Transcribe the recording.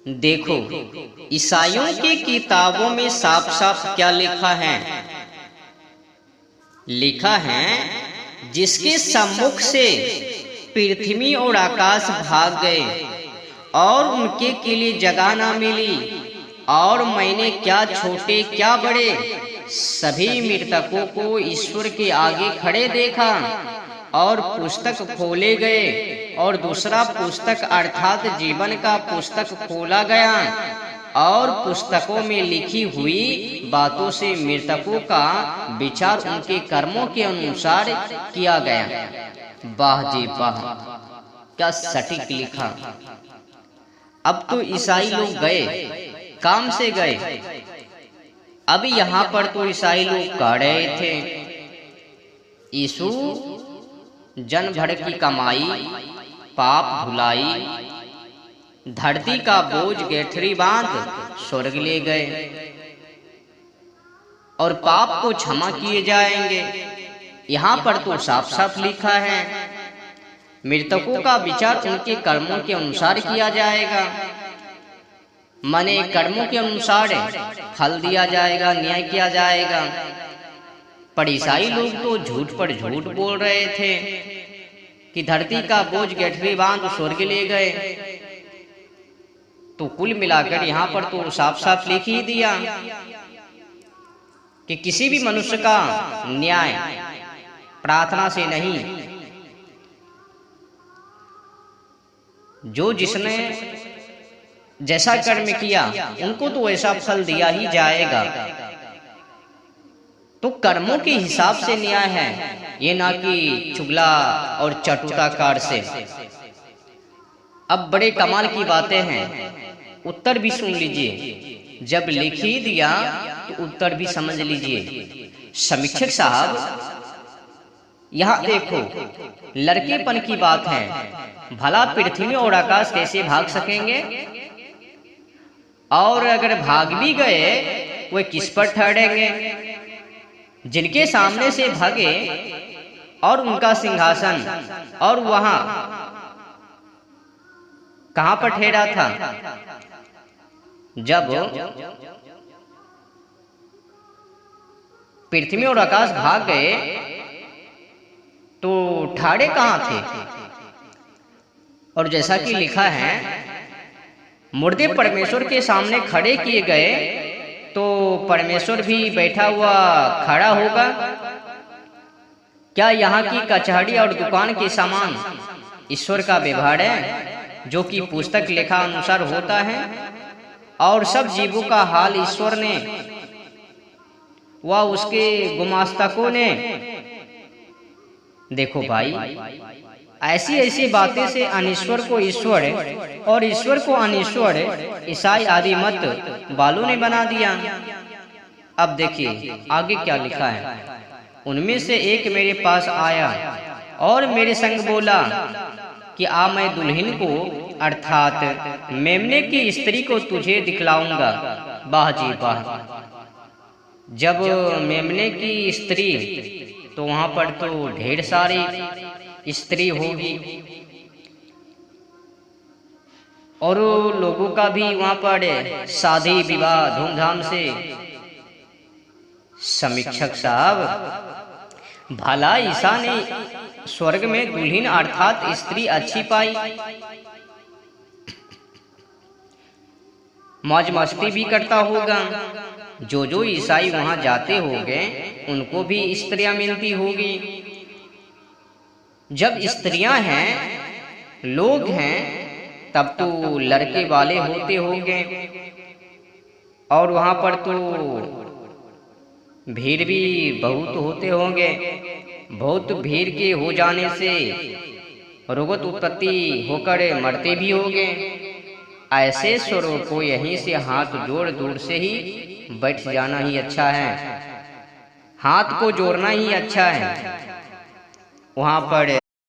देखो, ईसाइयों की किताबों में साफ साफ क्या लिखा है। लिखा है, जिसके सम्मुख से पृथ्वी और आकाश भाग गए और उनके के लिए जगह ना मिली, और मैंने क्या छोटे क्या बड़े सभी मृतकों को ईश्वर के आगे खड़े देखा, और पुस्तक खोले गए और दूसरा पुस्तक अर्थात जीवन का पुस्तक खोला गया, और पुस्तकों में लिखी हुई बातों से मृतकों का विचार उनके कर्मों के अनुसार किया गया। वाह जी वाह, क्या सटीक लिखा। अब तो ईसाई लोग गए, काम से गए। अब यहाँ पर तो ईसाई लोग कह रहे थे, यीशु जन भर की कमाई, पाप धुलाई, धरती का बोझ गठरी बांध स्वर्ग ले गए और पाप को क्षमा किए जाएंगे। यहाँ पर तो साफ साफ लिखा है, मृतकों का विचार उनके कर्मों के अनुसार किया जाएगा, माने कर्मों के अनुसार फल दिया जाएगा, न्याय किया जाएगा। पर ईसाई लोग तो झूठ पर झूठ बोल रहे थे कि धरती का बोझ गठरी बांध स्वर्ग ले गए। तो कुल मिलाकर यहाँ पर तो साफ साफ लिख ही दिया कि किसी भी मनुष्य का न्याय प्रार्थना से नहीं, जो जिसने जैसा कर्म किया उनको तो ऐसा फल दिया ही जाएगा। तो कर्मों के हिसाब से न्याय है, ये ना कि चुगला और चटुटाकार से। अब बड़े कमाल की बातें हैं, उत्तर भी सुन लीजिए। जब लिख ही दिया तो उत्तर भी समझ लीजिए। समीक्षक साहब, यहाँ देखो, लड़केपन की बात है। भला पृथ्वी और आकाश कैसे भाग सकेंगे? और अगर भाग भी गए, वे किस पर ठहरेंगे? जिनके सामने से भागे और उनका सिंहासन, और वहां कहां पर ठहरा था? जब पृथ्वी और आकाश भाग गए तो ठाड़े कहां थे? और जैसा कि लिखा है, मुर्दे परमेश्वर के सामने खड़े किए गए, तो परमेश्वर भी बैठा हुआ खड़ा होगा। क्या यहाँ की कचहरी और दुकान के समान ईश्वर का व्यवहार है, जो कि पुस्तक लेखा अनुसार होता है? और सब जीवों का हाल ईश्वर ने व उसके गुमास्तकों ने। देखो भाई, ऐसी ऐसी बातें से अनिश्वर को ईश्वर और ईश्वर को अनिश्वर ईसाई आदि मत वालों ने बना दिया। अब देखिए आगे क्या लिखा है। उनमें से एक मेरे पास आया और मेरे संग बोला कि आ, मैं दुल्हन को अर्थात मेमने की स्त्री को तुझे दिखलाऊंगा। वाह जी वाह। जब मेमने की स्त्री, तो वहां पर तो ढेर सारी स्त्री होगी, और लोगों का भी वहां पर शादी विवाह धूमधाम से। समीक्षक साहब, भला ईसा ने स्वर्ग में दुल्हन अर्थात स्त्री अच्छी पाई, मौज मस्ती भी करता होगा। जो जो ईसाई वहां जाते होंगे उनको भी स्त्रियां मिलती होगी। जब स्त्रियां हैं, लोग हैं, तब तो लड़के वाले होते होंगे, और वहां पर तो भीड़ भी बहुत होते होंगे। बहुत भीड़ के हो जाने से रोगत उत्पत्ति होकर मरते भी होंगे। ऐसे स्वरों को यहीं से हाथ जोड़ दूर से ही बैठ जाना ही अच्छा है, हाथ को जोड़ना ही अच्छा है। वहां पर